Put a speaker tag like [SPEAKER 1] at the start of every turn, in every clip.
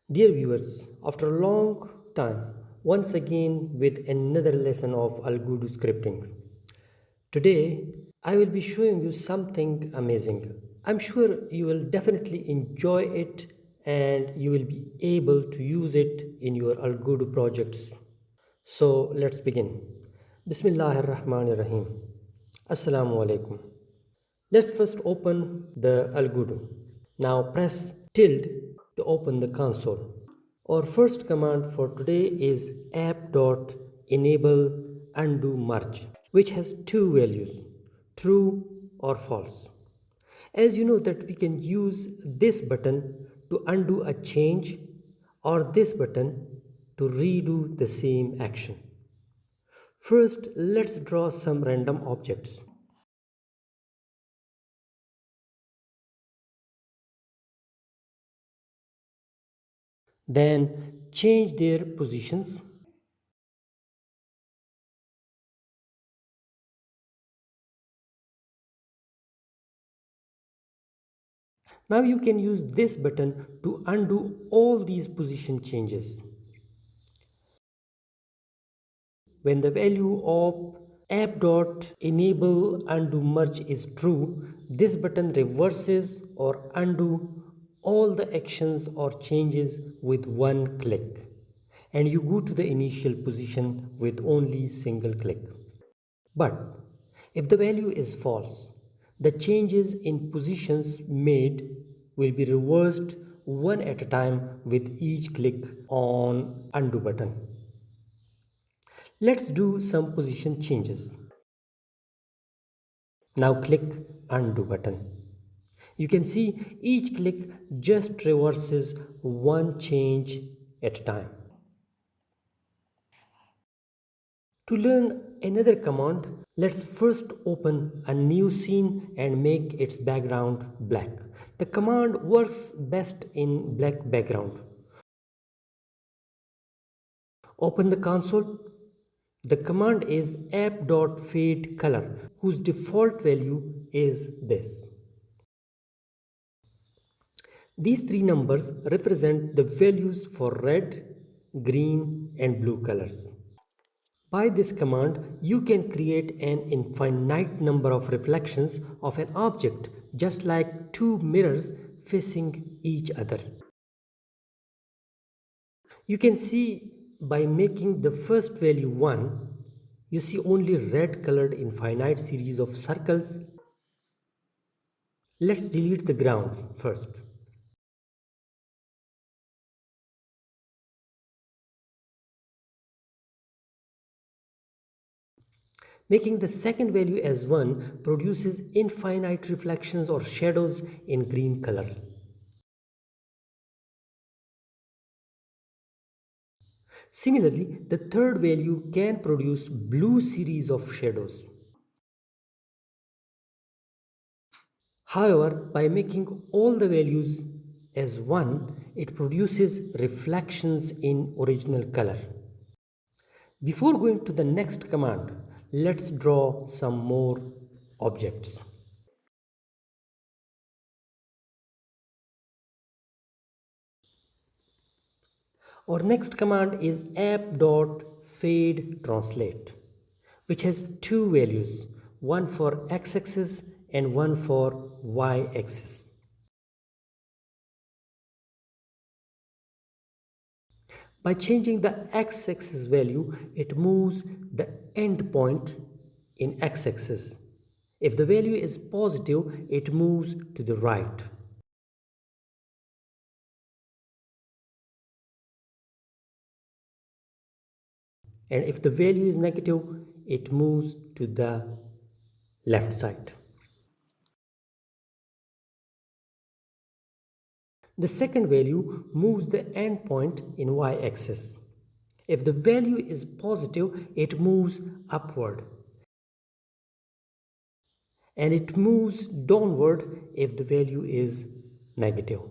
[SPEAKER 1] Dear viewers, after a long time, once again with another lesson of Algodoo scripting. Today, I will be showing you something amazing. I'm sure you will definitely enjoy it and you will be able to use it in your Algodoo projects. So let's begin. Bismillahir Rahmanir Rahim. Assalamu alaikum. Let's first open the Algodoo. Now press tilde to open the console. Our first command for today is app.enableUndoMerge, which has two values, true or false. As you know that we can use this button to undo a change or this button to redo the same action. First, let's draw some random objects. Then change their positions. Now you can use this button to undo all these position changes. When the value of app.enableUndoMerge is true, this button reverses or undo all the actions or changes with one click. And you go to the initial position with only single click. But if the value is false, the changes in positions made will be reversed one at a time with each click on undo button. Let's do some position changes. Now click undo button. You can see each click just reverses one change at a time. To learn another command, let's first open a new scene and make its background black. The command works best in black background. Open the console. The command is app.fadeColor, whose default value is this. These three numbers represent the values for red, green, and blue colors. By this command, you can create an infinite number of reflections of an object, just like two mirrors facing each other. You can see by making the first value 1, you see only red colored infinite series of circles. Let's delete the ground first. Making the second value as 1 produces infinite reflections or shadows in green color. Similarly, the third value can produce blue series of shadows. However, by making all the values as 1, it produces reflections in original color. Before going to the next command, let's draw some more objects. Our next command is app.fadeTranslate, which has two values, one for x-axis and one for y-axis. By changing the x-axis value, it moves the end point in x-axis. If the value is positive, it moves to the right. And if the value is negative, it moves to the left side. The second value moves the endpoint in y-axis. If the value is positive, it moves upward. And it moves downward if the value is negative.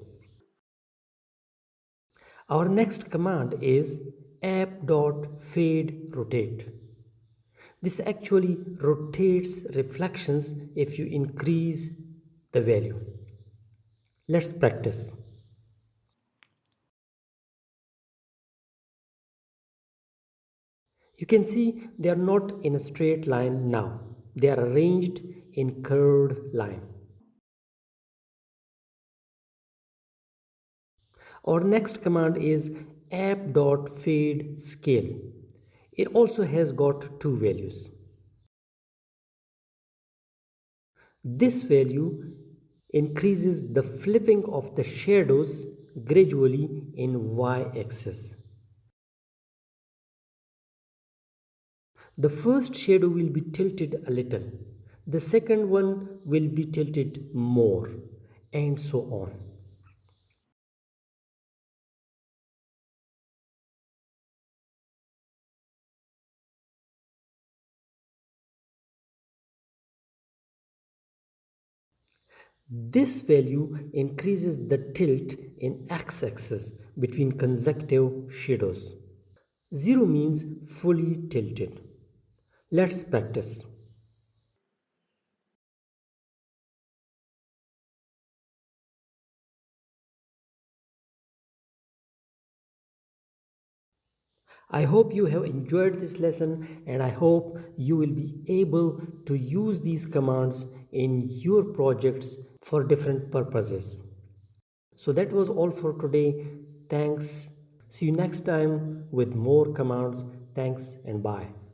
[SPEAKER 1] Our next command is app.fadeRotate. This actually rotates reflections if you increase the value. Let's practice. You can see they are not in a straight line now. They are arranged in curved line. Our next command is app.fadeScale. It also has got two values. This value increases the flipping of the shadows gradually in y-axis. The first shadow will be tilted a little, the second one will be tilted more, and so on. This value increases the tilt in x-axis between consecutive shadows. 0 means fully tilted. Let's practice. I hope you have enjoyed this lesson and I hope you will be able to use these commands in your projects for different purposes. So that was all for today. Thanks. See you next time with more commands. Thanks and bye.